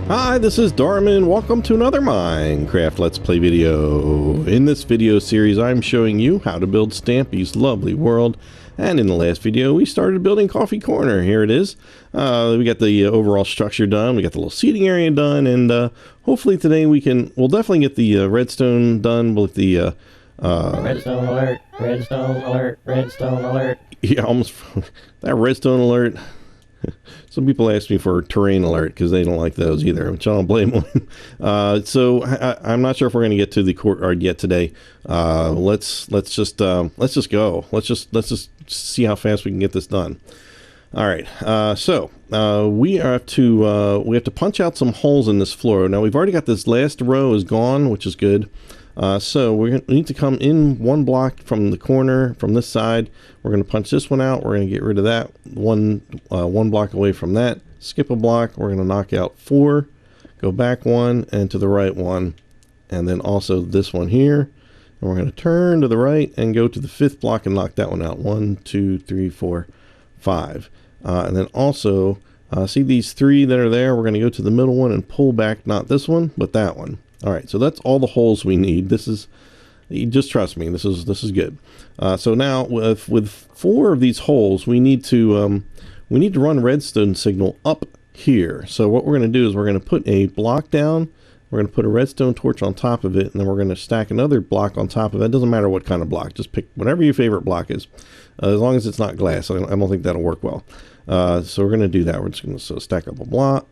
Hi, this is Darman. Welcome to another Minecraft Let's Play video. In this video series, I'm showing you how to build Stampy's lovely world. And in the last video, we started building Coffee Corner. Here it is. We got the overall structure done. We got the little seating area done. And hopefully today we'll definitely get the redstone done with the... redstone alert, redstone alert, redstone alert. Yeah, almost that redstone alert. Some people ask me for terrain alert because they don't like those either, which I don't blame them. So I'm not sure if we're going to get to the courtyard yet today. Let's just go. Let's just see how fast we can get this done. All right. So we have to punch out some holes in this floor. Now we've already got this last row is gone, which is good. So we need to come in one block from the corner from this side. We're going to punch this one out. We're going to get rid of that one block away from that. Skip a block. We're going to knock out 4, go back 1 and to the right 1, and then also this one here. And we're going to turn to the right and go to the 5th block and knock that one out. 1, 2, 3, 4, 5. And then also see these 3 that are there. We're going to go to the middle one and pull back not this one but that one. All right, so that's all the holes we need. This is, you just trust me, this is good. So now with 4 of these holes, we need to run redstone signal up here. So what we're going to do is we're going to put a block down. We're going to put a redstone torch on top of it, and then we're going to stack another block on top of it. It doesn't matter what kind of block. Just pick whatever your favorite block is, as long as it's not glass. I don't think that'll work well. So we're going to do that. We're just going to stack up a block,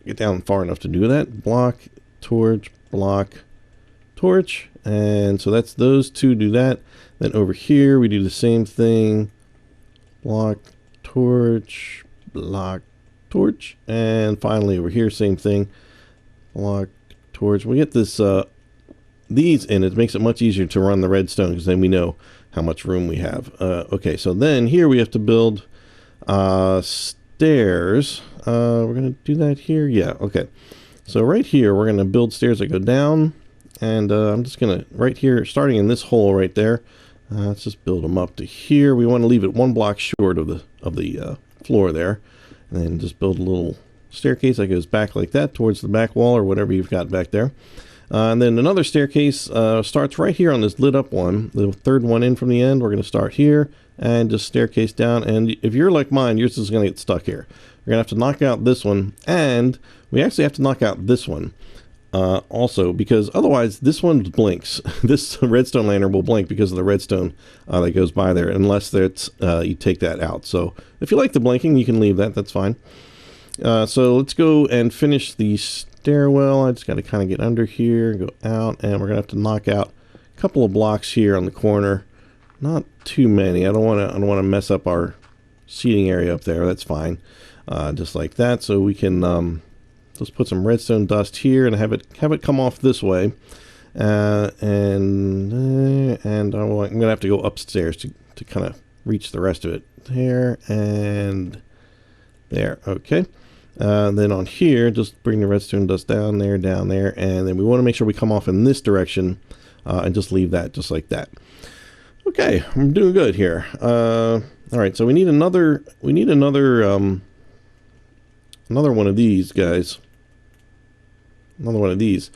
get down far enough to do that. Block, torch, block, torch, and so that's those 2 do that. Then over here we do the same thing. Block, torch, block, torch, and finally over here same thing. Block, torch. We get this these in. It makes it much easier to run the redstone because then we know how much room we have. Okay, so then here we have to build stairs. We're gonna do that here. Yeah, okay. So right here, we're going to build stairs that go down, and I'm just going to, right here, starting in this hole right there, let's just build them up to here. We want to leave it 1 block short of the floor there, and then just build a little staircase that goes back like that towards the back wall or whatever you've got back there. And then another staircase starts right here on this lit up one, the 3rd one in from the end. We're going to start here and just staircase down, and if you're like mine, yours is going to get stuck here. We're going to have to knock out this one, and we actually have to knock out this one also, because otherwise this one blinks. This redstone lantern will blink because of the redstone that goes by there, unless that's, you take that out. So if you like the blinking, you can leave that. That's fine. So let's go and finish the stairwell. I just got to kind of get under here, go out, and we're going to have to knock out a couple of blocks here on the corner. Not too many. I don't want to mess up our seating area up there. That's fine. Just like that, so we can just put some redstone dust here and have it come off this way, and I'm gonna have to go upstairs to kind of reach the rest of it. There and there. Okay. Then on here, just bring the redstone dust down there, and then we want to make sure we come off in this direction, and just leave that just like that. Okay, I'm doing good here. All right, so we need another one of these guys. Another one of these.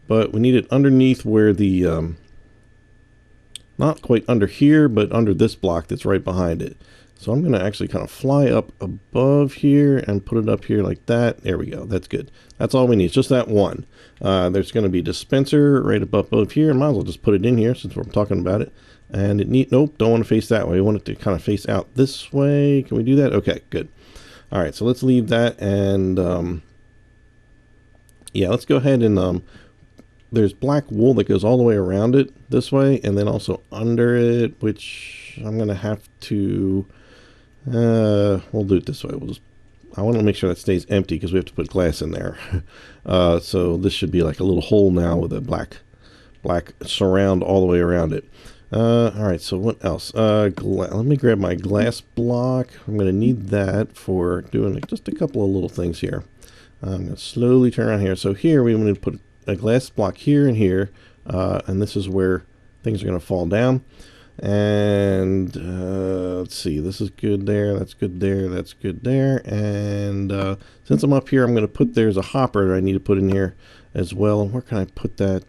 But we need it underneath where the, not quite under here, but under this block that's right behind it. So I'm going to actually kind of fly up above here and put it up here like that. There we go. That's good. That's all we need. It's just that one. There's going to be a dispenser right above here. Might as well just put it in here since we're talking about it. And nope, don't want to face that way. We want it to kind of face out this way. Can we do that? Okay, good. All right, so let's leave that, and yeah, let's go ahead and there's black wool that goes all the way around it this way, and then also under it, which I'm gonna have to we'll do it this way. I want to make sure that stays empty because we have to put glass in there. So this should be like a little hole now with a black surround all the way around it. All right, so what else? Let me grab my glass block. I'm going to need that for doing just a couple of little things here. I'm going to slowly turn around here. So here we want to put a glass block here and here, and this is where things are going to fall down. And let's see, this is good there, that's good there, that's good there. And since I'm up here, I'm going to put, there's a hopper that I need to put in here as well. Where can I put that?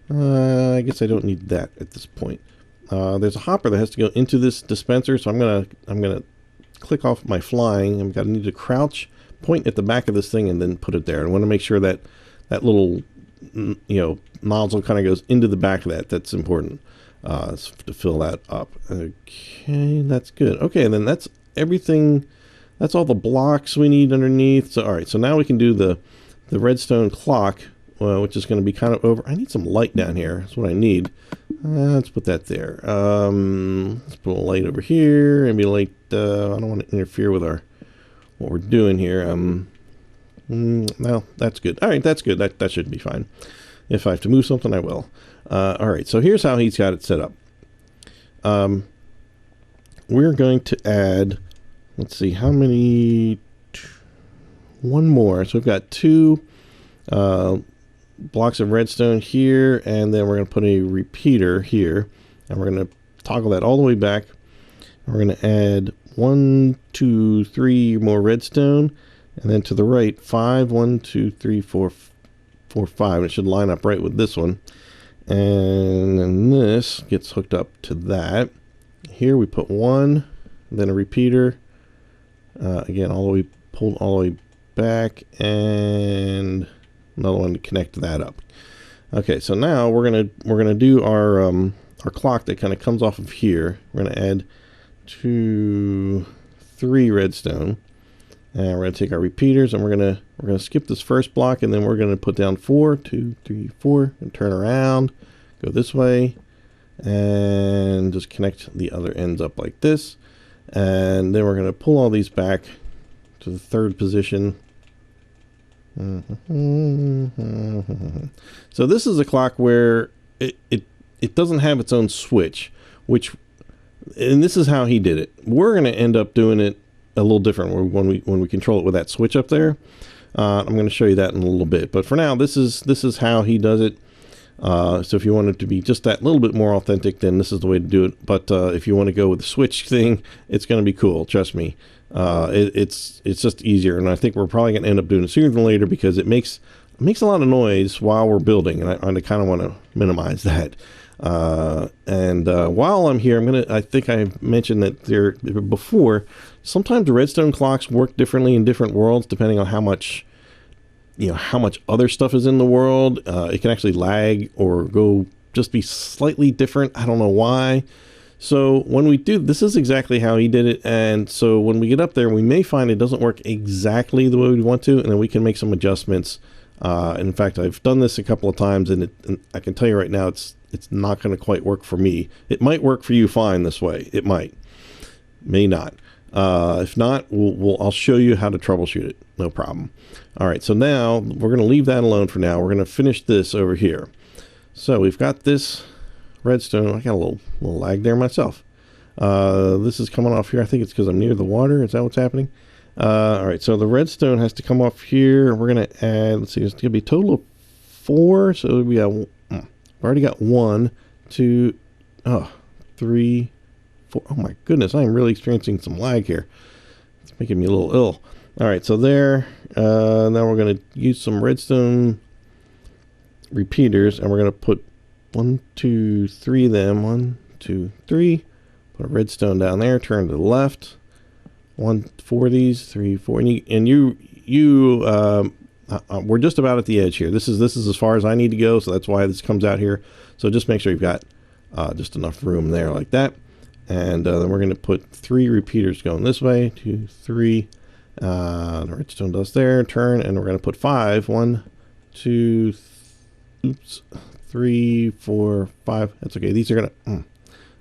I guess I don't need that at this point. There's a hopper that has to go into this dispenser, so I'm gonna click off my flying. I'm gonna need to crouch, point at the back of this thing, and then put it there. I want to make sure that that little, nozzle kind of goes into the back of that. That's important to fill that up. Okay, that's good. Okay, and then that's everything. That's all the blocks we need underneath. So all right, so now we can do the redstone clock, which is going to be kind of over. I need some light down here. That's what I need. Let's put that there. Let's put a light over here. Maybe a light. I don't want to interfere with what we're doing here. No, that's good. All right, that's good. That should be fine. If I have to move something, I will. All right, so here's how he's got it set up. We're going to add, let's see, how many? One more. So we've got 2 blocks of redstone here, and then we're going to put a repeater here, and we're going to toggle that all the way back. And we're going to add 1, 2, 3 more redstone, and then to the right 5, 1, 2, 3, 4, 5. It should line up right with this one, and then this gets hooked up to that. Here we put 1, then a repeater, again all the way pulled all the way back, and another one to connect that up. Okay, so now we're gonna do our clock that kind of comes off of here. We're gonna add 2, 3 redstone, and we're gonna take our repeaters, and we're gonna skip this first block, and then we're gonna put down 4, 2, 3, 4, and turn around, go this way, and just connect the other ends up like this, and then we're gonna pull all these back to the 3rd position. So this is a clock where it doesn't have its own switch, and this is how he did it. We're going to end up doing it a little different when we control it with that switch up there. I'm going to show you that in a little bit, but for now, this is how he does it. So if you want it to be just that little bit more authentic, then this is the way to do it. But if you want to go with the switch thing, it's going to be cool. Trust me. It's just easier, and I think we're probably going to end up doing it sooner than later because it makes a lot of noise while we're building, and I kind of want to minimize that. While I'm here, I think I mentioned that before. Sometimes the redstone clocks work differently in different worlds depending on how much other stuff is in the world. It can actually lag or just be slightly different. I don't know why. So when we do, this is exactly how he did it. And so when we get up there, we may find it doesn't work exactly the way we want to, and then we can make some adjustments. In fact, I've done this a couple of times, and I can tell you right now, it's not going to quite work for me. It might work for you fine this way. It may not. If not, I'll show you how to troubleshoot it. No problem. All right. So now we're going to leave that alone for now. We're going to finish this over here. So we've got this redstone. I got a little lag there myself. This is coming off here. I think it's because I'm near the water. Is that what's happening? All right, so the redstone has to come off here. We're going to add, let's see, it's going to be a total of 4. So we have, we've already got 1, 2, 3, 4. Oh my goodness, I am really experiencing some lag here. It's making me a little ill. All right, so there, now we're going to use some redstone repeaters, and we're going to put 1, 2, 3 of them. 1, 2, 3. Put a redstone down there. Turn to the left. 1, 4 of these. 3, 4. And we're just about at the edge here. This is as far as I need to go, so that's why this comes out here. So just make sure you've got just enough room there like that. And then we're going to put 3 repeaters going this way. 2, 3. The redstone does there. Turn, and we're going to put 5. 1, 2, 3, 4, 5. That's okay. These are gonna.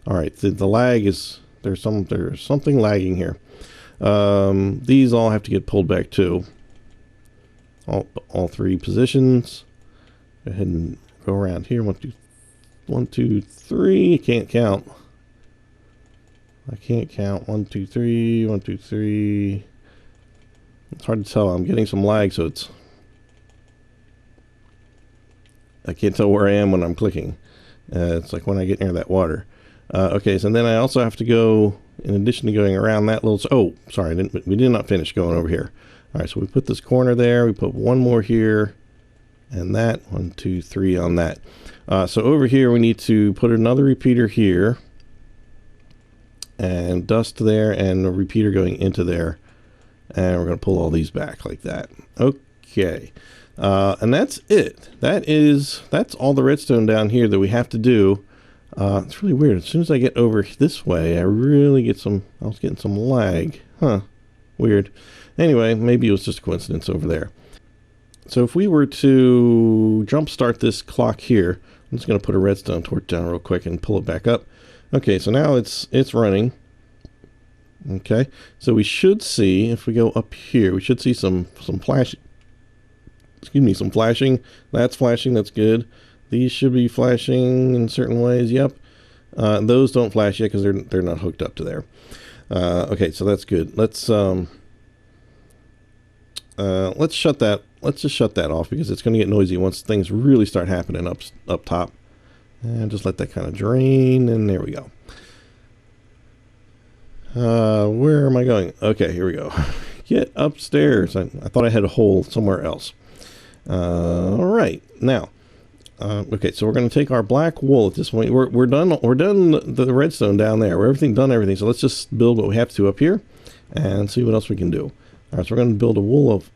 All right. The lag is there's something lagging here. These all have to get pulled back too. All 3 positions. Go ahead and go around here. 1, 2, 3. Can't count. I can't count. 1, 2, 3. 1, 2, 3. It's hard to tell. I'm getting some lag, so I can't tell where I am when I'm clicking. It's like when I get near that water. Okay, so then I also have to go, in addition to going around that little... Oh, sorry, we did not finish going over here. All right, so we put this corner there. We put one more here. And that. 1, 2, 3 on that. So over here, we need to put another repeater here. And dust there, and a repeater going into there. And we're going to pull all these back like that. Okay. And that's it. That's all the redstone down here that we have to do. It's really weird. As soon as I get over this way, I was getting some lag. Huh. Weird. Anyway, maybe it was just a coincidence over there. So if we were to jumpstart this clock here, I'm just going to put a redstone torch down real quick and pull it back up. Okay, so now it's running. Okay, so we should see, if we go up here, we should see some flashing. Excuse me, some flashing. That's flashing, that's good. These should be flashing in certain ways, yep. Those don't flash yet because they're not hooked up to there. Okay, so that's good. Let's shut that. Let's just shut that off because it's going to get noisy once things really start happening up top. And just let that kind of drain, and there we go. Where am I going? Okay, here we go. Get upstairs. I thought I had a hole somewhere else. All right, now. Okay, so we're going to take our black wool at this point. We're done. We're done the redstone down there. We're done everything. So let's just build what we have to up here, and see what else we can do. All right, so we're going to build a wall of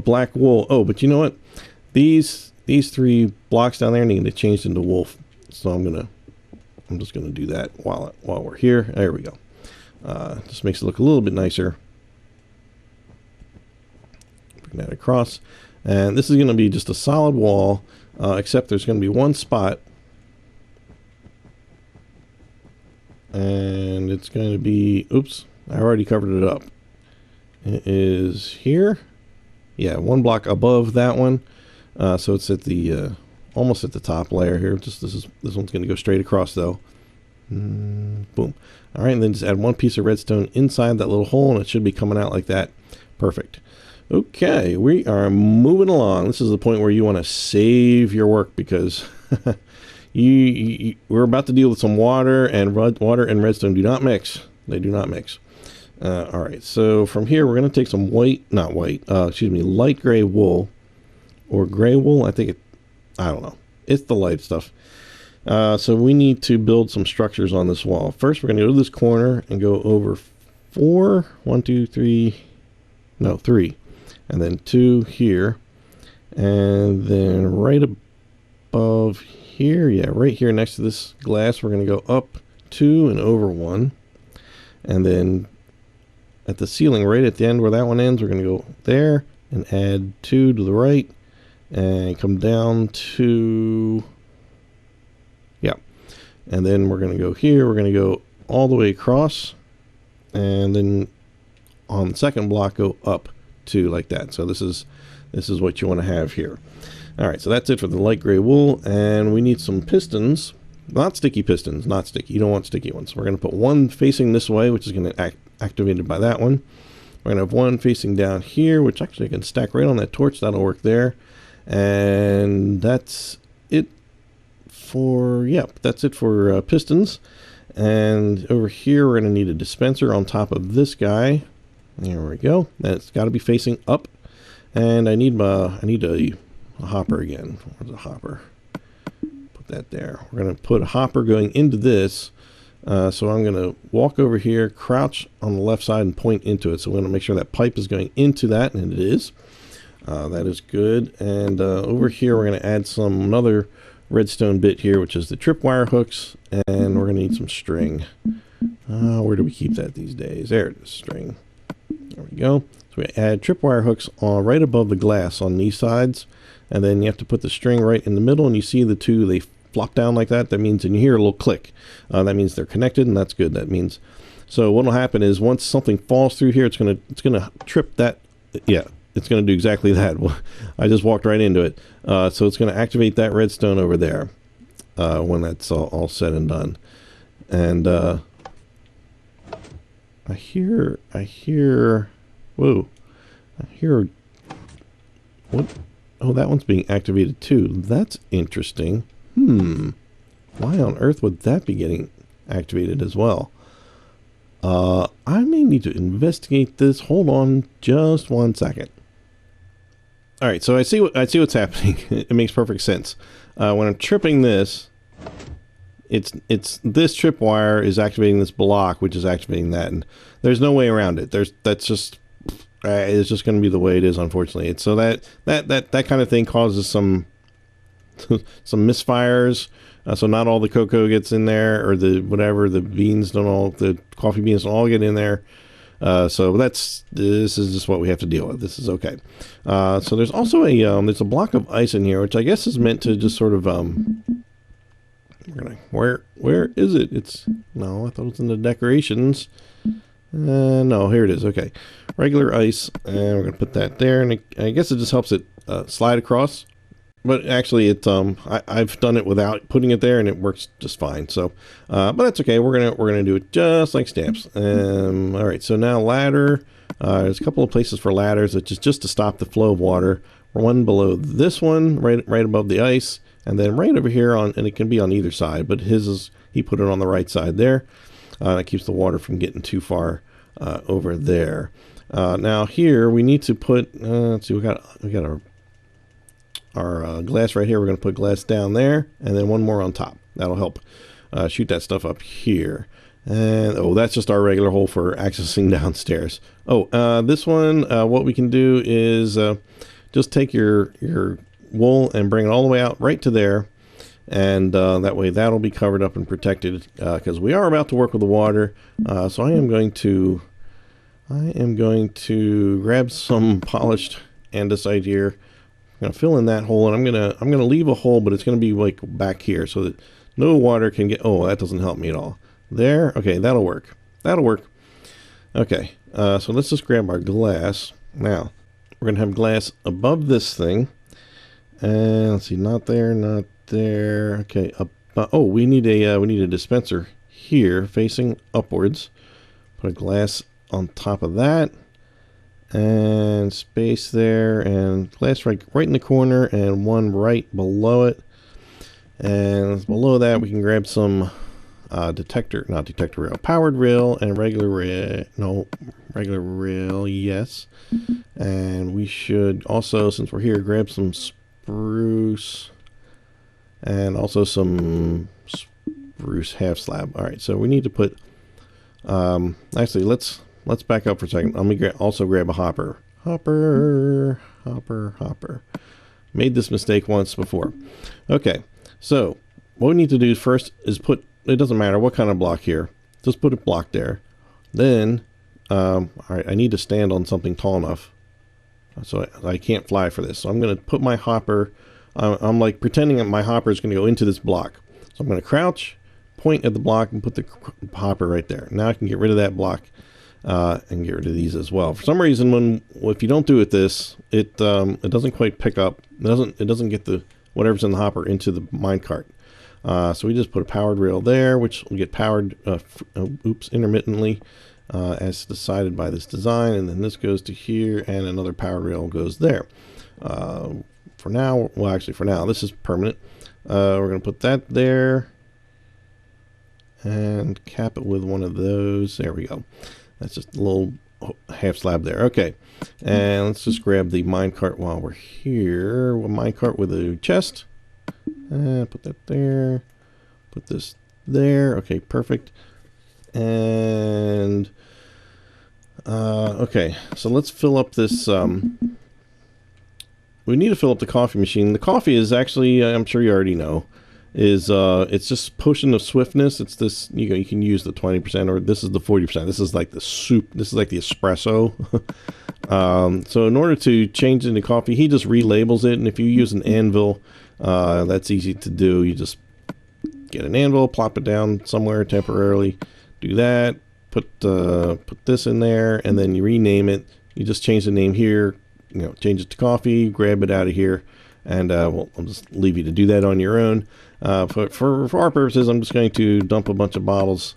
black wool. Oh, but you know what? These 3 blocks down there need to change into wool. So I'm just gonna do that while we're here. There we go. Just makes it look a little bit nicer. Bring that across, and this is going to be just a solid wall, except there's going to be one spot, and it's going to be. Oops, I already covered it up. It is here. Yeah, 1 block above that one. So it's at the almost at the top layer here. Just this one's going to go straight across though. Boom. All right, and then just add 1 piece of redstone inside that little hole, and it should be coming out like that. Perfect. Okay, we are moving along. This is the point where you want to save your work because we're about to deal with some water, and redstone do not mix. They do not mix. All right, so from here we're going to take some light gray wool. Or gray wool, I don't know. It's the light stuff. So we need to build some structures on this wall. First, we're going to go to this corner and go over 4. 1, 2, 3. No, 3. And then 2 here. And then right above here, yeah, right here next to this glass, we're going to go up 2 and over 1. And then at the ceiling, right at the end where that one ends, we're going to go there and add 2 to the right. And come down to, yeah, and then we're going to go here. We're going to go all the way across, and then on the second block go up 2 like that. So this is what you want to have here. All right, so that's it for the light gray wool, and we need some pistons, not sticky pistons, not sticky. You don't want sticky ones. We're going to put 1 facing this way, which is going to activated by that one. We're going to have 1 facing down here, which actually I can stack right on that torch. That'll work there. And that's it for, pistons. And over here, we're going to need a dispenser on top of this guy. There we go. That's got to be facing up. And I need a hopper again. Where's the hopper? Put that there. We're going to put a hopper going into this. So I'm going to walk over here, crouch on the left side, and point into it. So we're going to make sure that pipe is going into that, and it is. That is good. And over here, we're going to add another redstone bit here, which is the tripwire hooks, and we're going to need some string. Where do we keep that these days? There it is, string. There we go. So we add tripwire hooks right above the glass on these sides, and then you have to put the string right in the middle, and you see the 2, they flop down like that. That means, and you hear a little click. That means they're connected, and that's good. That means, so what will happen is once something falls through here, it's gonna trip that. Yeah. It's going to do exactly that. I just walked right into it. So it's going to activate that redstone over there when that's all said and done. And I hear, whoa, I hear, what? Oh, that one's being activated too. That's interesting. Why on earth would that be getting activated as well? I may need to investigate this. Hold on just 1 second. All right, so I see what's happening. It makes perfect sense. When I'm tripping this, it's this tripwire is activating this block, which is activating that, and there's no way around it. That's just it's just going to be the way it is, unfortunately. It's so that kind of thing causes some misfires. So not all the cocoa gets in there, or the beans don't all, the coffee beans don't all get in there. So this is just what we have to deal with. This is okay. So there's also there's a block of ice in here, which I guess is meant to just sort of where is it? No, I thought it was in the decorations. No, here it is. Okay, regular ice, and we're gonna put that there, and I guess it just helps it slide across. But actually, I've done it without putting it there, and it works just fine. So, but that's okay. We're gonna do it just like stamps. All right. So now ladder. There's a couple of places for ladders, which is just to stop the flow of water. One below this one, right above the ice, and then right over here and it can be on either side. But he put it on the right side there. That keeps the water from getting too far over there. Now here we need to put. Let's see. We got our glass right here. We're going to put glass down there, and then one more on top. That'll help shoot that stuff up here. And that's just our regular hole for accessing downstairs. This one, what we can do is just take your wool and bring it all the way out right to there, and that way that'll be covered up and protected, because we are about to work with the water. So I am going to grab some polished andesite here. I'm gonna fill in that hole, and I'm gonna leave a hole, but it's gonna be like back here so that no water can get. Oh, that doesn't help me at all. There. Okay, that'll work. Okay. So let's just grab our glass. Now we're gonna have glass above this thing, and let's see, not there. Okay. We need a dispenser here facing upwards. Put a glass on top of that. And space there, and glass right in the corner, and one right below it. And below that we can grab some powered rail and regular rail, yes. And we should also, since we're here, grab some spruce and also some spruce half slab. All right, so we need to put actually let's back up for a second. Let me also grab a hopper. Hopper. Made this mistake once before. Okay, so what we need to do first is it doesn't matter what kind of block here, just put a block there. Then, all right, I need to stand on something tall enough, so I can't fly for this. So I'm going to put my hopper, I'm like pretending that my hopper is going to go into this block. So I'm going to crouch, point at the block, and put the hopper right there. Now I can get rid of that block. And get rid of these as well. For some reason, if you don't do it it doesn't quite pick up. It doesn't get whatever's in the hopper into the minecart. So we just put a powered rail there, which will get powered intermittently, as decided by this design. And then this goes to here, and another powered rail goes there. For now, this is permanent. We're going to put that there and cap it with one of those. There we go. That's just a little half slab there. Okay, and let's just grab the minecart while we're here. A minecart with a chest. Put that there. Put this there. Okay, perfect. And okay, so let's fill up this. We need to fill up the coffee machine. The coffee is actually, I'm sure you already know, it's just potion of swiftness. It's this, you can use the 20%, or this is the 40%. This is like the soup. This is like the espresso. So in order to change it into coffee, he just relabels it. And if you use an anvil, that's easy to do. You just get an anvil, plop it down somewhere temporarily, do that, put this in there, and then you rename it. You just change the name here, change it to coffee, grab it out of here, and I'll just leave you to do that on your own. For our purposes, I'm just going to dump a bunch of bottles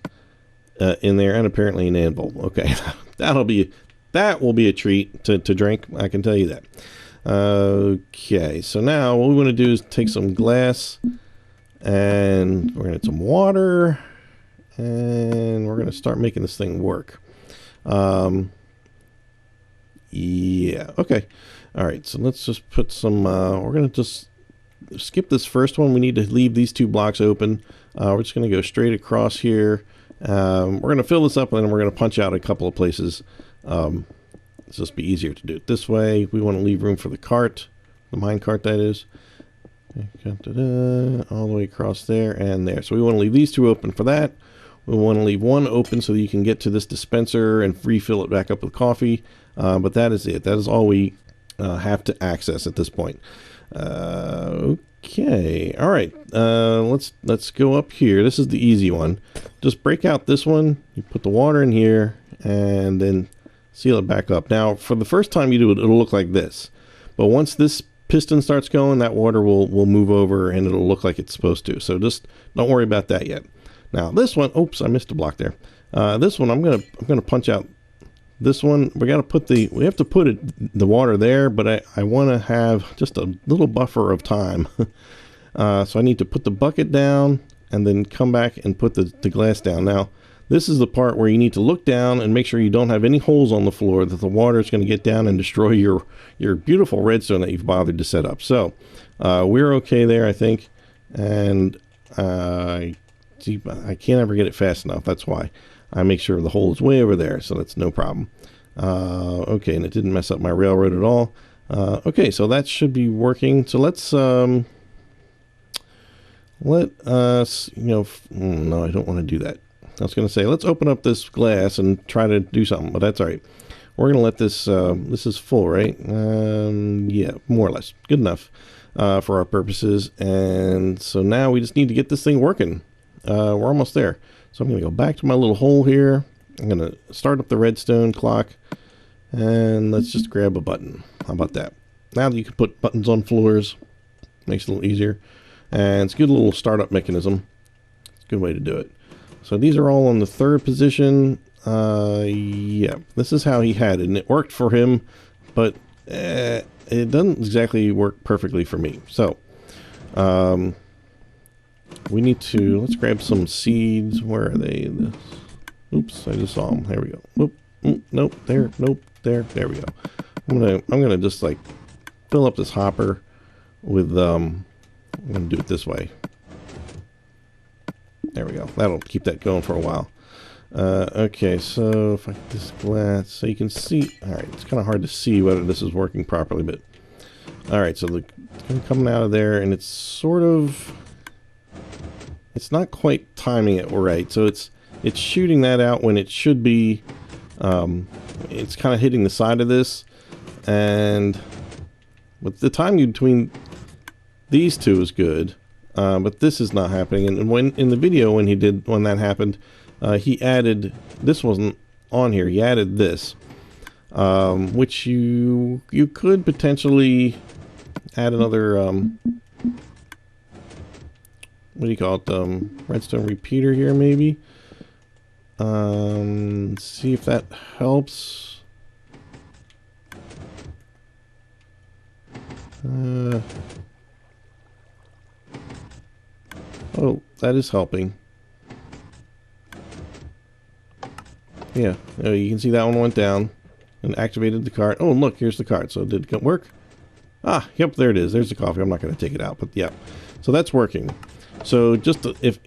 in there, and apparently an anvil. Okay, that will be a treat to drink. I can tell you that. Okay, so now what we want to do is take some glass, and we're going to get some water, and we're going to start making this thing work. Yeah, okay. All right, so let's just put some, we're going to just skip this first one. We need to leave these 2 blocks open. We're just going to go straight across here. We're going to fill this up, and then we're going to punch out a couple of places. It's just be easier to do it this way. We want to leave room for the cart, the mine cart that is. All the way across there and there. So we want to leave these 2 open for that. We want to leave 1 open so that you can get to this dispenser and refill it back up with coffee. But that is it. That is all we have to access at this point. Okay. All right. Let's go up here. This is the easy one. Just break out this one. You put the water in here and then seal it back up. Now, for the first time you do it, it'll look like this. But once this piston starts going, that water will move over and it'll look like it's supposed to. So just don't worry about that yet. Now this one, oops, I missed a block there. This one I'm gonna punch out. This one we have to put the water there, but I want to have just a little buffer of time. So I need to put the bucket down and then come back and put the glass down. Now this is the part where you need to look down and make sure you don't have any holes on the floor, that the water is going to get down and destroy your beautiful redstone that you've bothered to set up. So we're okay there, I think. And I can't ever get it fast enough. That's why I make sure the hole is way over there, so that's no problem. Okay, and it didn't mess up my railroad at all. Okay, so that should be working. So let's let us, no, I don't want to do that. I was going to say, let's open up this glass and try to do something, but that's all right. We're going to let this, this is full, right? Yeah, more or less. Good enough for our purposes. And so now we just need to get this thing working. We're almost there. So I'm going to go back to my little hole here. I'm going to start up the redstone clock. And let's just grab a button. How about that? Now that you can put buttons on floors, makes it a little easier. And it's a good little startup mechanism. It's a good way to do it. So these are all on the 3rd position. Yeah, this is how he had it, and it worked for him, but it doesn't exactly work perfectly for me. So we need to, let's grab some seeds. Where are they? Oops, I just saw them. There we go. Oop, nope, there, nope, there we go. I'm gonna just like fill up this hopper with I'm gonna do it this way. There we go. That'll keep that going for a while. Okay, so if I get this glass, so you can see. All right, it's kind of hard to see whether this is working properly, but all right. So it's coming out of there, and it's sort of, it's not quite timing it right. So it's shooting that out when it should be. It's kind of hitting the side of this, and with the timing between these 2 is good. But this is not happening. And when in the video when that happened, he added, this wasn't on here. He added this, which you could potentially add another what do you call it? Redstone repeater here, maybe. See if that helps. Oh, that is helping. Yeah, you can see that one went down and activated the cart. Oh, look, here's the cart. So did it work? Ah, yep, there it is. There's the coffee. I'm not going to take it out, but yeah. So that's working. So just if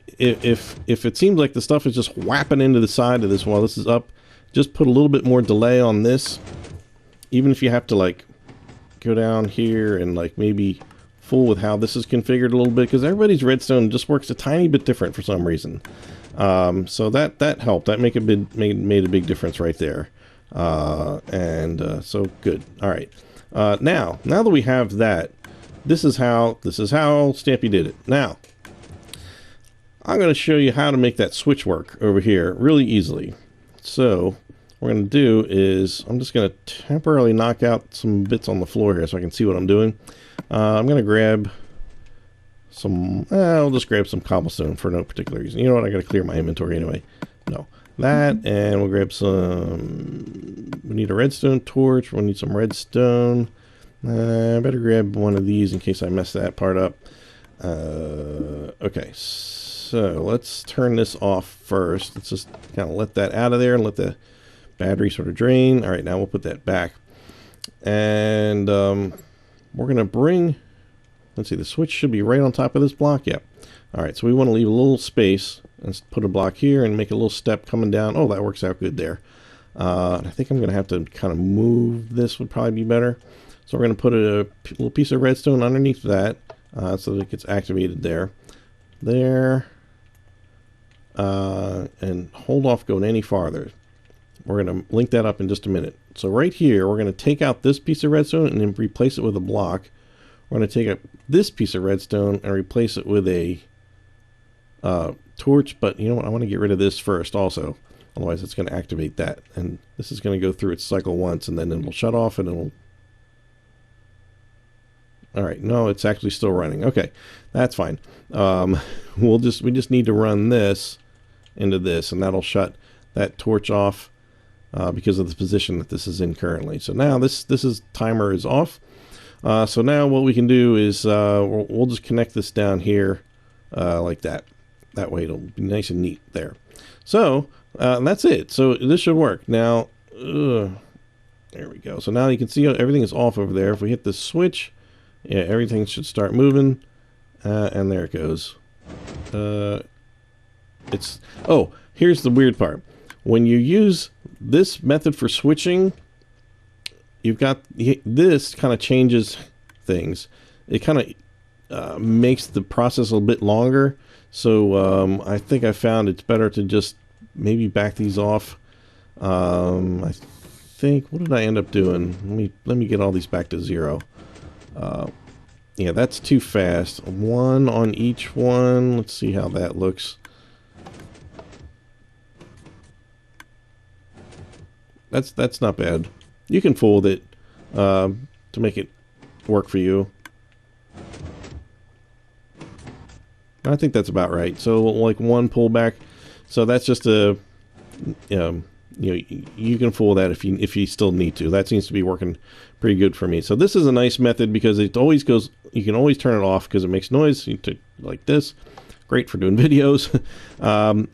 it seems like the stuff is just whapping into the side of this while this is up, just put a little bit more delay on this. Even if you have to like go down here and like maybe fool with how this is configured a little bit, because everybody's redstone just works a tiny bit different for some reason. So that helped. That made a big difference right there. So good. All right. Now that we have that, this is how Stampy did it. Now I'm going to show you how to make that switch work over here really easily. So what we're going to do is I'm just going to temporarily knock out some bits on the floor here so I can see what I'm doing. I'm going to grab some, I'll just grab some cobblestone for no particular reason. You know what? I got to clear my inventory anyway. No, that, and we'll grab some, we need a redstone torch. We'll need some redstone. I better grab one of these in case I mess that part up. Okay, so let's turn this off first. Let's just kind of let that out of there and let the battery sort of drain. All right, now we'll put that back. And we're going to bring, let's see, the switch should be right on top of this block. Yep. All right, so we want to leave a little space and put a block here and make a little step coming down. Oh, that works out good there. I think I'm going to have to kind of move this, would probably be better. So we're going to put a little piece of redstone underneath that so that it gets activated there. And hold off going any farther. We're going to link that up in just a minute. So right here, we're going to take out this piece of redstone and then replace it with a block. We're going to take up this piece of redstone and replace it with a torch. But you know what? I want to get rid of this first also. Otherwise, it's going to activate that. And this is going to go through its cycle once, and then it'll shut off, and it'll... All right, no, it's actually still running. Okay, that's fine. We just need to run this into this, and that'll shut that torch off because of the position that this is in currently. So now this timer is off. So now what we can do is we'll just connect this down here like that. That way it'll be nice and neat there. So that's it. So this should work. Now, there we go. So now you can see everything is off over there. If we hit the switch, yeah, everything should start moving. And there it goes. Here's the weird part. When you use this method for switching, you've got this kind of changes things. It kind of makes the process a little bit longer. So I think I found it's better to just maybe back these off. I think, what did I end up doing? Let me get all these back to 0. Yeah, that's too fast. 1 on each one. Let's see how that looks. That's not bad. You can fold it to make it work for you. I think that's about right. So like 1 pullback. So that's just a, you can fool that if you still need to. That seems to be working pretty good for me. So this is a nice method because it always goes. You can always turn it off because it makes noise. Like this, great for doing videos.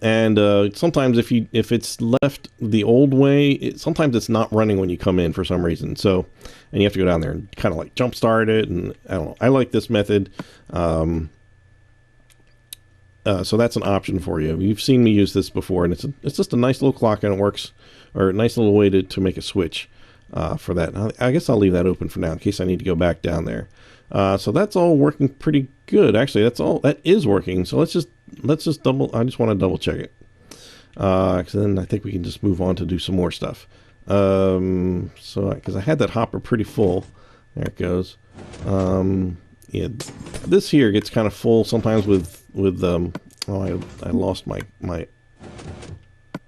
And sometimes if it's left the old way, sometimes it's not running when you come in for some reason. So, and you have to go down there and kind of like jump start it. And I don't know. I like this method. So that's an option for you. You've seen me use this before, and it's just a nice little clock, and it works, or a nice little way to make a switch for that. I guess I'll leave that open for now in case I need to go back down there. So that's all working pretty good. Actually, that is working. So let's just I just want to double check it, because then I think we can just move on to do some more stuff. So because I had that hopper pretty full, there it goes. Yeah, this here gets kind of full sometimes with I lost my I'm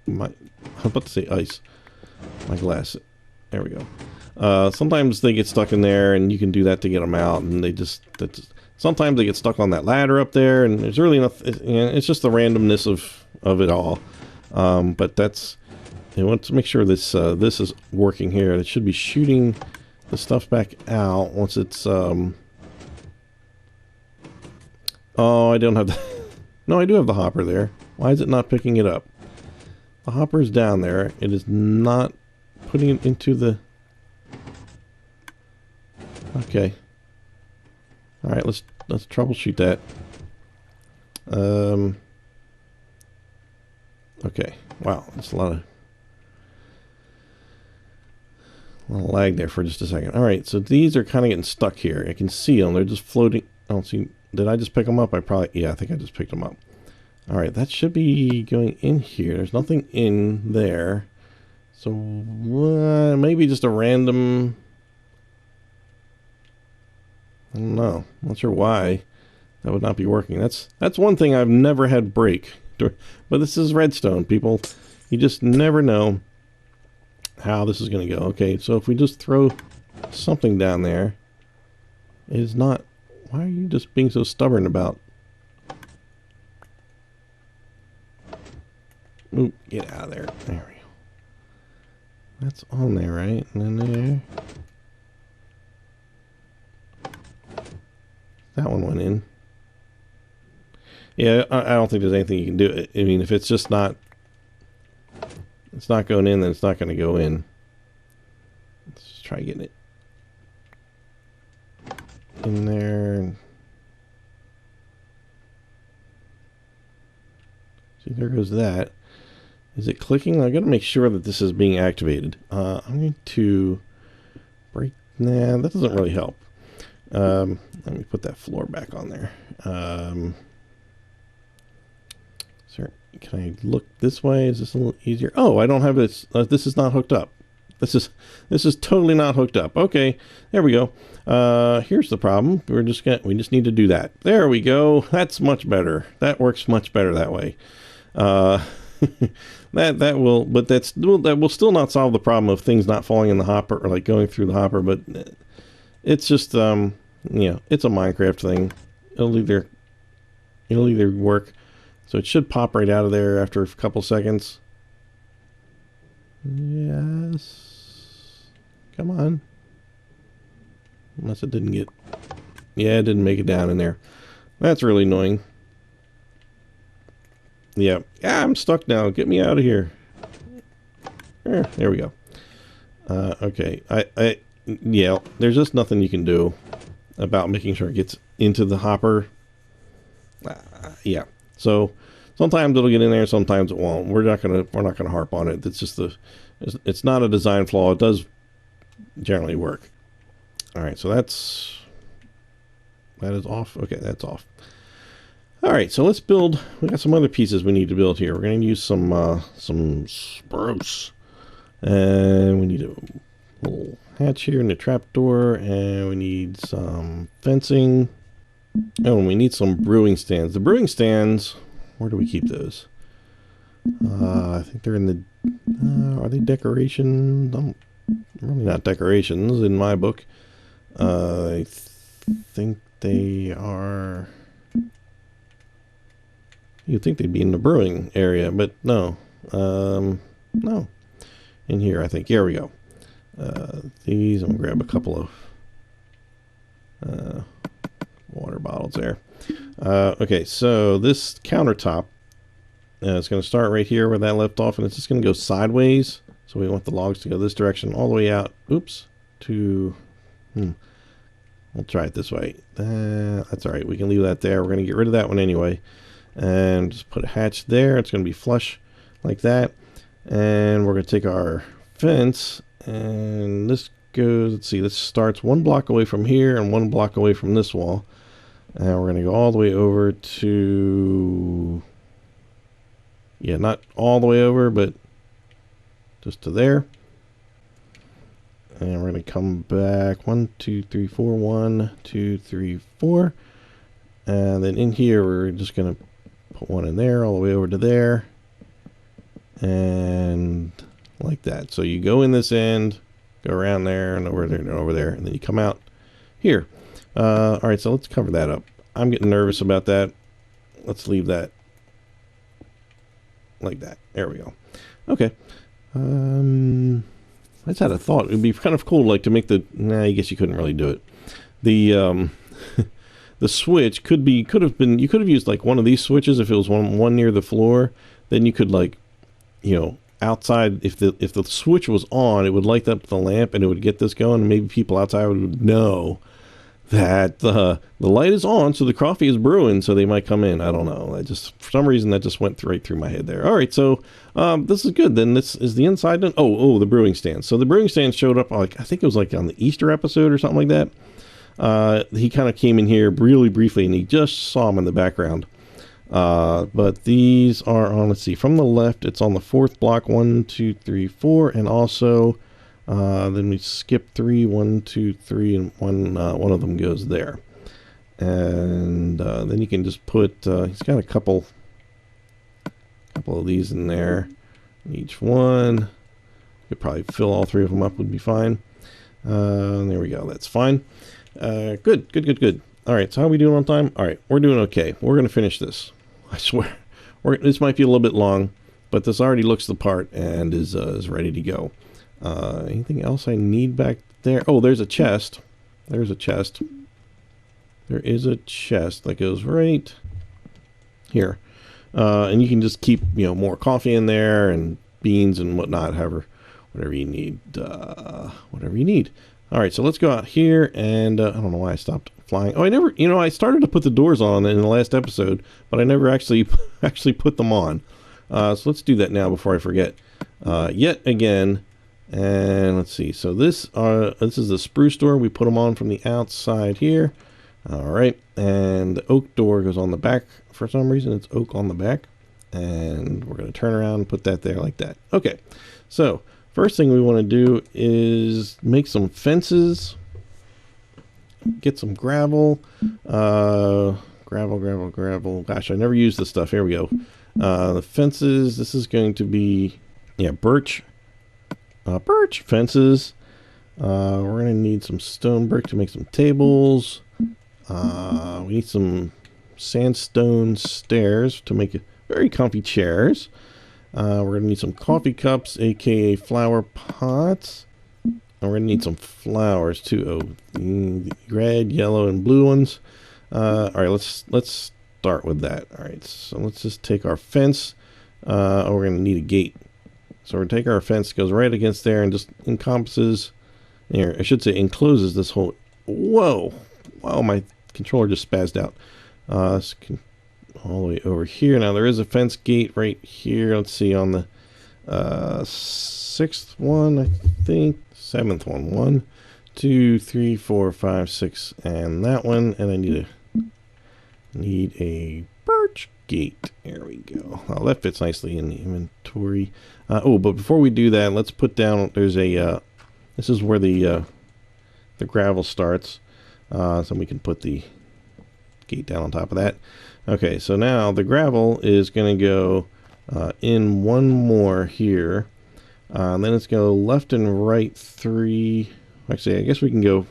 about to say ice, my glass. There we go. Sometimes they get stuck in there, and you can do that to get them out, and sometimes they get stuck on that ladder up there, and there's really nothing. It's just the randomness of it all. But that's, I want to make sure this is working here. It should be shooting the stuff back out once it's Oh, I don't have the... No, I do have the hopper there. Why is it not picking it up? The hopper is down there. It is not putting it into the... Okay. Alright, let's troubleshoot that. Okay. Wow, that's a lot of lag there for just a second. Alright, so these are kind of getting stuck here. I can see them. They're just floating. I don't see... Did I just pick them up? Yeah, I think I just picked them up. All right, that should be going in here. There's nothing in there. So maybe just a random... I don't know. Not sure why that would not be working. That's one thing I've never had break. But this is redstone, people. You just never know how this is going to go. Okay, so if we just throw something down there, it is not... Why are you just being so stubborn about... Ooh, get out of there. There we go. That's on there, right? And then there. That one went in. Yeah, I don't think there's anything you can do. I mean, if it's just not, it's not going in, then it's not going to go in. Let's just try getting it in there. See, there goes that. Is it clicking? I've got to make sure that this is being activated. I'm going to break. Nah, that doesn't really help. Let me put that floor back on there. Sir, can I look this way? Is this a little easier? Oh, I don't have this. This is not hooked up. This is totally not hooked up. Okay, there we go. Here's the problem. We just need to do that. There we go. That's much better. That works much better that way. that will still not solve the problem of things not falling in the hopper or like going through the hopper. But it's just it's a Minecraft thing. It'll either work. So it should pop right out of there after a couple seconds. Yes. Come on. Unless it didn't get... Yeah, it didn't make it down in there. That's really annoying. Yeah. Ah, I'm stuck now. Get me out of here. There we go. Okay. Yeah, there's just nothing you can do about making sure it gets into the hopper. Yeah. So sometimes it'll get in there, sometimes it won't. We're not gonna harp on it. It's just it's not a design flaw. It does generally work. All right, so that is off. Okay, that's off. All right, so let's build. We got some other pieces we need to build here. We're gonna use some spruce, and we need a little hatch here and a trapdoor, and we need some fencing. Oh, and we need some brewing stands. The brewing stands, where do we keep those? I think they're in the... are they decorations? Really not decorations in my book. I think they are... You'd think they'd be in the brewing area, but no. No. In here, I think. Here we go. These, I'm going to grab a couple of... water bottles there. Okay, so this countertop is going to start right here where that left off, and it's just going to go sideways. So we want the logs to go this direction all the way out. Oops. To... We'll try it this way. That's all right. We can leave that there. We're going to get rid of that one anyway. And just put a hatch there. It's going to be flush like that. And we're going to take our fence, and this goes... Let's see. This starts 1 block away from here and 1 block away from this wall. And we're going to go all the way over to... Yeah, not all the way over, but just to there. And we're going to come back 1, 2, 3, 4. 1, 2, 3, 4. And then in here, we're just going to put one in there, all the way over to there. And like that. So you go in this end, go around there, and over there, and over there. And then you come out here. All right, so let's cover that up. I'm getting nervous about that. Let's leave that like that. There we go. Okay. I just had a thought. It would be kind of cool, like to make the... Nah, I guess you couldn't really do it. The the switch could have been... You could have used like one of these switches if it was one near the floor. Then you could like, you know, outside, if the switch was on, it would light up the lamp and it would get this going. And maybe people outside would know that the light is on, so the coffee is brewing, so they might come in. I don't know. I just, for some reason, that just went right through my head there. All right, so this is good. Then this is the inside done. Oh, the brewing stand. So the brewing stand showed up, like I think it was like on the Easter episode or something like that. He kind of came in here really briefly, and he just saw him in the background. But these are on, let's see, from the left, it's on the 4th block, 1, 2, 3, 4, and also then we skip 3, 1, 2, 3, and one of them goes there. And then you can just put, he's got a couple of these in there. Each one, you could probably fill all 3 of them up, would be fine. There we go, that's fine. Good. All right, so how are we doing on time? All right, we're doing okay. We're going to finish this. I swear. This might be a little bit long, but this already looks the part and is ready to go. Anything else I need back there? Oh, there's a chest. There's there is a chest that goes right here. And you can just keep, more coffee in there and beans and whatnot, whatever you need, whatever you need. All right, so let's go out here, and I don't know why I stopped flying. Oh, I started to put the doors on in the last episode, but I never actually put them on. So let's do that now before I forget. Yet again, and let's see. So this is the spruce door. We put them on from the outside here. All right, and the oak door goes on the back. For some reason, it's oak on the back, and we're going to turn around and put that there like that. Okay, so first thing we want to do is make some fences, get some gravel, gravel. Gosh, I never use this stuff. Here we go. The fences, this is going to be, birch fences. We're going to need some stone brick to make some tables. We need some sandstone stairs to make very comfy chairs. We're going to need some coffee cups, aka flower pots. And we're going to need some flowers too. Oh, red, yellow, and blue ones. All right, let's start with that. All right, so let's just take our fence. We're going to need a gate. So we're going to take our fence, goes right against there, and just encompasses, I should say encloses this whole, whoa, my controller just spazzed out. All the way over here. Now there is a fence gate right here. Let's see, on the 6th one, I think, 7th one. 1, 2, 3, 4, 5, 6, and that one. And I need a birch gate. There we go. Oh, that fits nicely in the inventory. But before we do that, let's put down. There's a. This is where the gravel starts. So we can put the gate down on top of that. Okay, so now the gravel is going to go in one more here. Then it's going to go left and right 3. Actually, I guess we can go,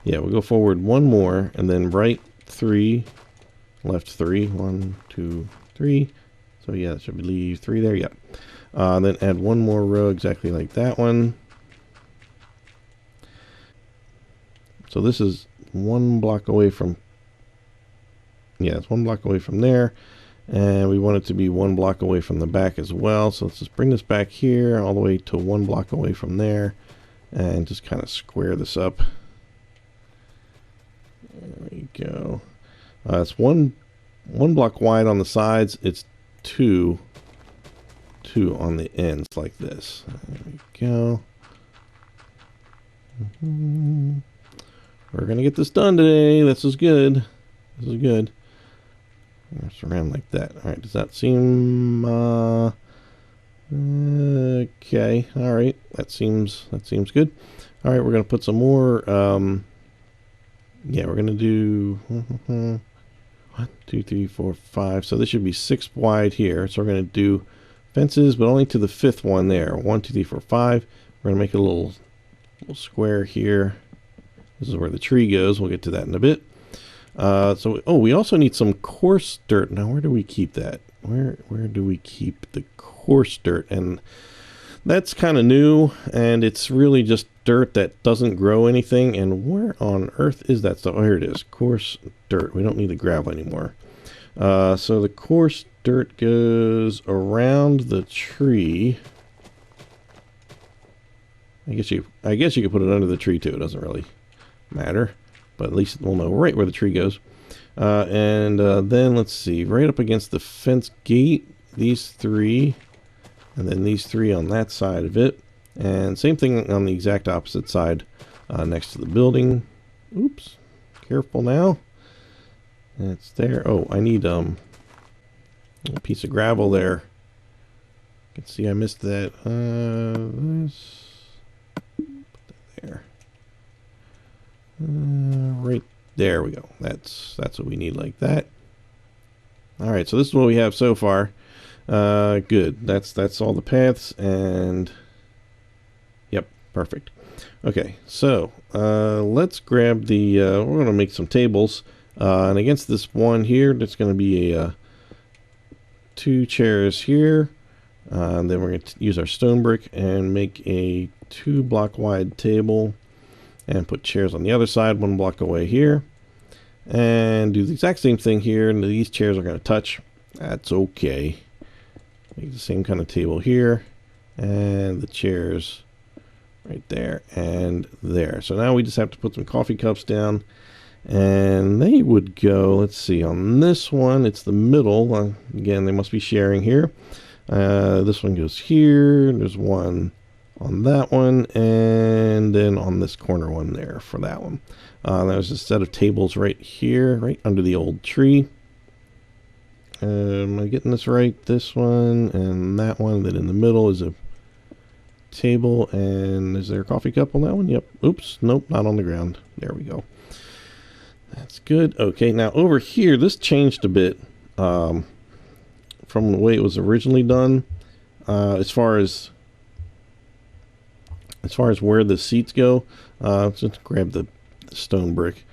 we'll go forward 1 more, and then right 3, left 3. 1, 2, 3. So yeah, that should leave 3 there. Yep. Then add 1 more row exactly like that one. So this is 1 block away from, it's 1 block away from there, and we want it to be 1 block away from the back as well. So let's just bring this back here all the way to 1 block away from there, and just kind of square this up. There we go. It's one block wide on the sides. It's 2 on the ends like this. There we go. We're gonna get this done today. This is good. This is good. It's around like that. All right. Does that seem okay? All right. That seems good. All right. We're gonna put some more. We're gonna do 1, 2, 3, 4, 5. So this should be 6 wide here. So we're gonna do fences, but only to the 5th one there. 1, 2, 3, 4, 5. We're gonna make a little square here. This is where the tree goes. We'll get to that in a bit. We also need some coarse dirt. Now, where do we keep that? Where do we keep the coarse dirt? And that's kind of new, and it's really just dirt that doesn't grow anything. And where on earth is that stuff? Oh, here it is. Coarse dirt. We don't need the gravel anymore. So the coarse dirt goes around the tree. I guess you could put it under the tree too. It doesn't really matter, but at least we'll know right where the tree goes. Then let's see, right up against the fence gate, these 3, and then these 3 on that side of it, and same thing on the exact opposite side next to the building. Oops, careful now. It's there. Oh, I need a piece of gravel there. You can see I missed that. This, put that there. Right there we go. That's what we need, like that. All right, so this is what we have so far. Good. That's all the paths, and yep, perfect. Okay, so let's grab the. We're gonna make some tables, and against this one here, there's gonna be a 2 chairs here. And then we're going to use our stone brick and make a 2 block wide table. And put chairs on the other side, 1 block away here. And do the exact same thing here. And these chairs are going to touch. That's okay. Make the same kind of table here. And the chairs right there and there. So now we just have to put some coffee cups down. And they would go, let's see, on this one, it's the middle. Again, they must be sharing here. This one goes here. There's one on that one, and then on this corner one there for that one. There's a set of tables right here, right under the old tree. Am I getting this right? This one and that one. Then in the middle is a table, and is there a coffee cup on that one? Yep. Oops. Nope, not on the ground. There we go. That's good. Okay, now over here, this changed a bit from the way it was originally done. As far as where the seats go, just grab the stone brick.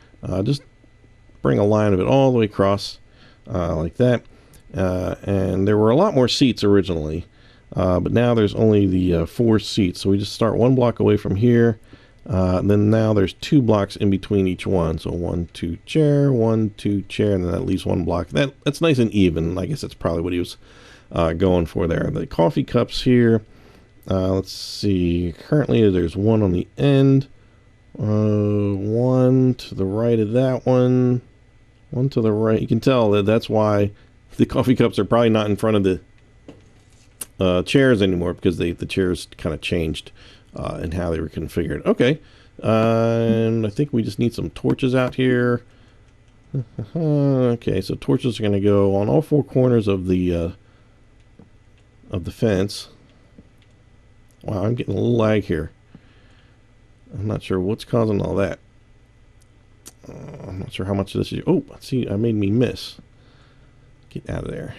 Just bring a line of it all the way across like that. And there were a lot more seats originally, but now there's only the 4 seats. So we just start 1 block away from here. Then now there's 2 blocks in between each one. So 1, 2 chair, 1, 2 chair, and then that leaves 1 block. That's nice and even. I guess that's probably what he was going for there. The coffee cups here. Let's see. Currently there's 1 on the end. 1 to the right of that one. 1 to the right. You can tell that's why the coffee cups are probably not in front of the chairs anymore, because the chairs kind of changed and how they were configured. Okay, and I think we just need some torches out here. Okay, so torches are going to go on all 4 corners of the fence. Wow, I'm getting a little lag here. I'm not sure what's causing all that. I'm not sure how much this is. Oh, see, I made me miss. Get out of there.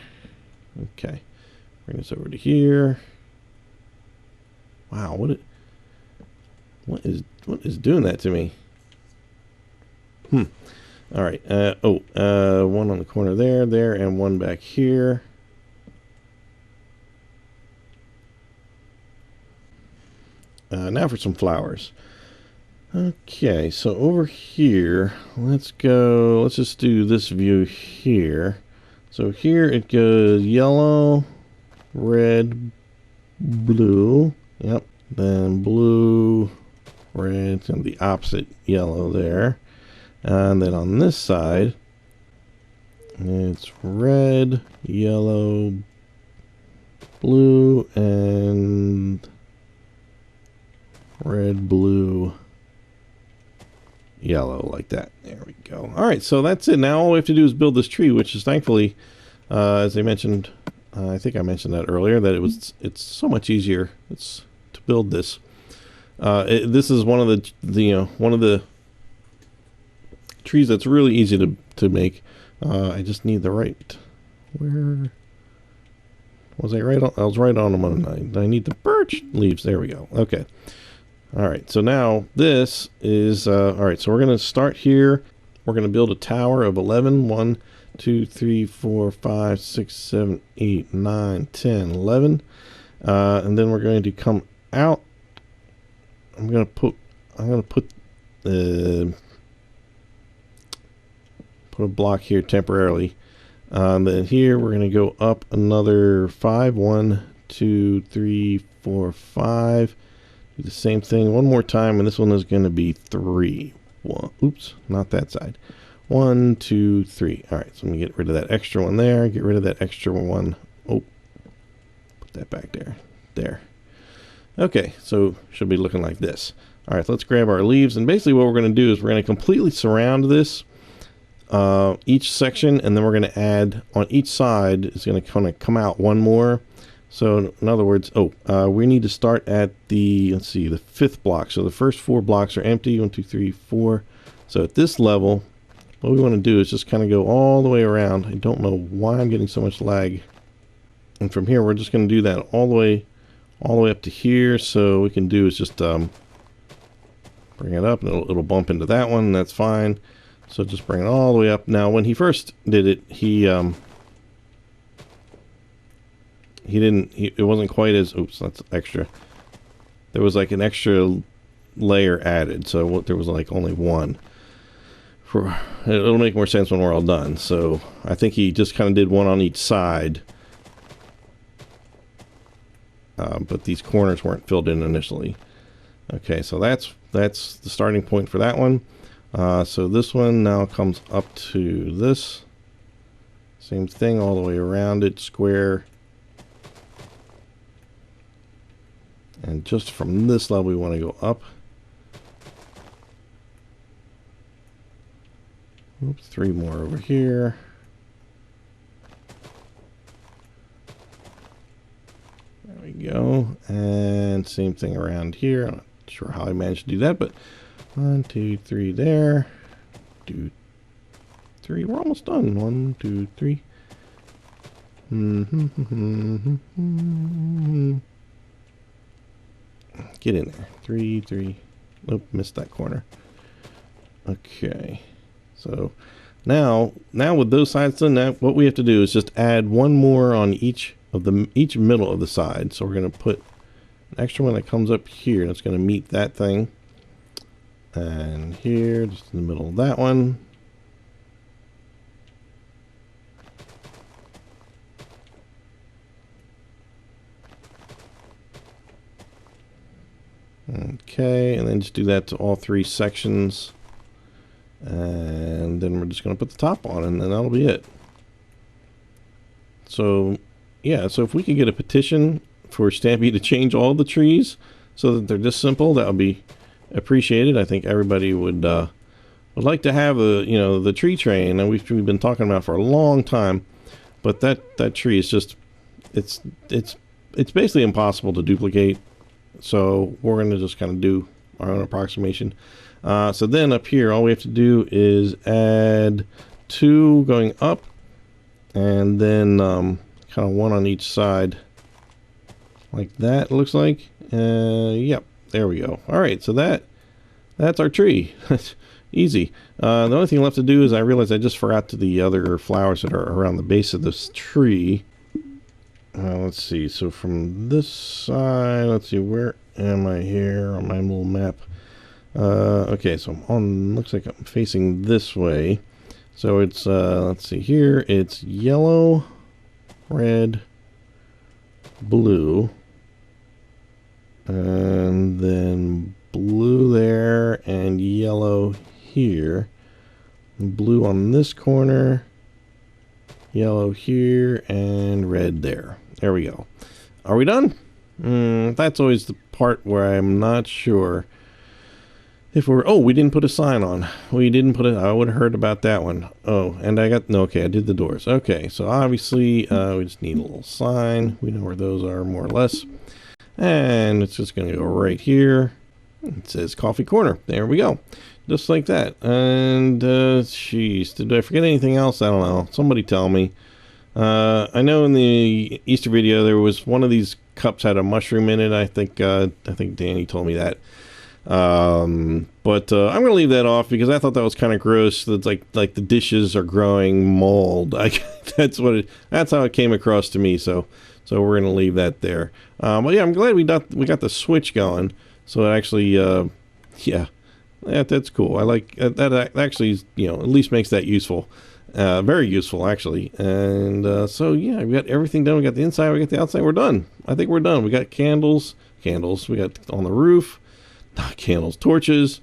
Okay, bring this over to here. Wow, what is doing that to me? All right. 1 on the corner there, and 1 back here. Now for some flowers. Okay, so over here, let's just do this view here. So here it goes yellow, red, blue. Yep. Then blue, red, and the opposite yellow there. And then on this side, it's red, yellow, blue, and red, blue, yellow, like that. There we go. All right, so that's it. Now all we have to do is build this tree, which is thankfully, as I mentioned, I think I mentioned that earlier, that it's so much easier to build this. This is one of the trees that's really easy to make. I just need the right. Where was I? Right on. I was right on them. I need the birch leaves. There we go. Okay. All right. So now this is all right. So we're gonna start here. We're gonna build a tower of 11. 1, 2, 3, 4, 5, 6, 7, 8, 9, 10, 11. And then we're going to come out. I'm gonna put a block here temporarily. Then here we're going to go up another 5. 1, 2, 3, 4, 5. Do the same thing 1 more time, and this one is going to be 3. Oops, not that side. 1, 2, 3. All right, so I'm going to get rid of that extra one there. Get rid of that extra one. Oh, put that back there. There. Okay, so should be looking like this. All right, so let's grab our leaves, and basically what we're going to do is we're going to completely surround this. Each section, and then we're going to add on each side is going to kind of come out 1 more. So in other words, we need to start at the, let's see, the 5th block. So the first 4 blocks are empty. 1, 2, 3, 4. So at this level, what we want to do is just kind of go all the way around. I don't know why I'm getting so much lag. And from here, we're just going to do that all the way up to here. So what we can do is just bring it up, and it'll bump into that one. That's fine. So just bring it all the way up. Now, when he first did it, it wasn't quite as, oops, that's extra. There was like an extra layer added. So there was like only 1 it'll make more sense when we're all done. So I think he just kind of did one on each side. But these corners weren't filled in initially. Okay, so that's the starting point for that one. So this one now comes up to this. Same thing all the way around it, square. And just from this level, we want to go up. Oops, 3 more over here. There we go. And same thing around here. I'm not sure how I managed to do that, but 1, 2, 3 there. 2, 3. We're almost done. 1, 2, 3. Get in there. 3, 3. Nope, missed that corner. Okay. So now with those sides done, now what we have to do is just add one more on each middle of the side. So we're going to put an extra one that comes up here, and it's going to meet that thing. And here, just in the middle of that one. Okay, and then just do that to all 3 sections. And then we're just going to put the top on, and then that'll be it. So, yeah, so if we could get a petition for Stampy to change all the trees so that they're just simple, that would be appreciated. I think everybody would like to have the tree train, and we've been talking about for a long time. But that tree is just it's basically impossible to duplicate. So we're going to just kind of do our own approximation. So then up here, all we have to do is add 2 going up, and then kind of 1 on each side, like that. It looks like. Yep, there we go. All right, so that's our tree. That's easy. The only thing left to do is I realized I just forgot to the other flowers that are around the base of this tree. Let's see. So from this side, let's see, where am I here on my little map? Okay, so I'm on, looks like I'm facing this way. So it's, let's see here, it's yellow, red, blue, and then blue there, and yellow here, blue on this corner, yellow here, and red there. There we go. Are we done? That's always the part where I'm not sure if we're... Oh, we didn't put a sign on. We didn't put it... I would have heard about that one. Oh, and I got... No, okay, I did the doors. Okay, so obviously we just need a little sign. We know where those are more or less. And it's just going to go right here. It says Coffee Corner. There we go. Just like that. And, jeez, did I forget anything else? I don't know. Somebody tell me. I know in the Easter video there was one of these cups had a mushroom in it. I think Danny told me that. But I'm gonna leave that off because I thought that was kind of gross. That's like the dishes are growing mold. That's how it came across to me. So we're gonna leave that there. But yeah, I'm glad we got the switch going. So it actually, yeah, that's cool. I like that. Actually, at least makes that useful. Very useful, actually. And so yeah, we got everything done. We got the inside, we got the outside. We're done. I think we're done. We got candles. We got on the roof. Not candles, torches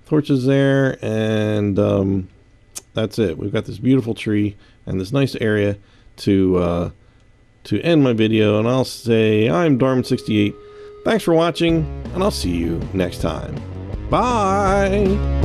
there, and that's it. We've got this beautiful tree and this nice area to end my video. And I'll say I'm Darman68. Thanks for watching, and I'll see you next time. Bye.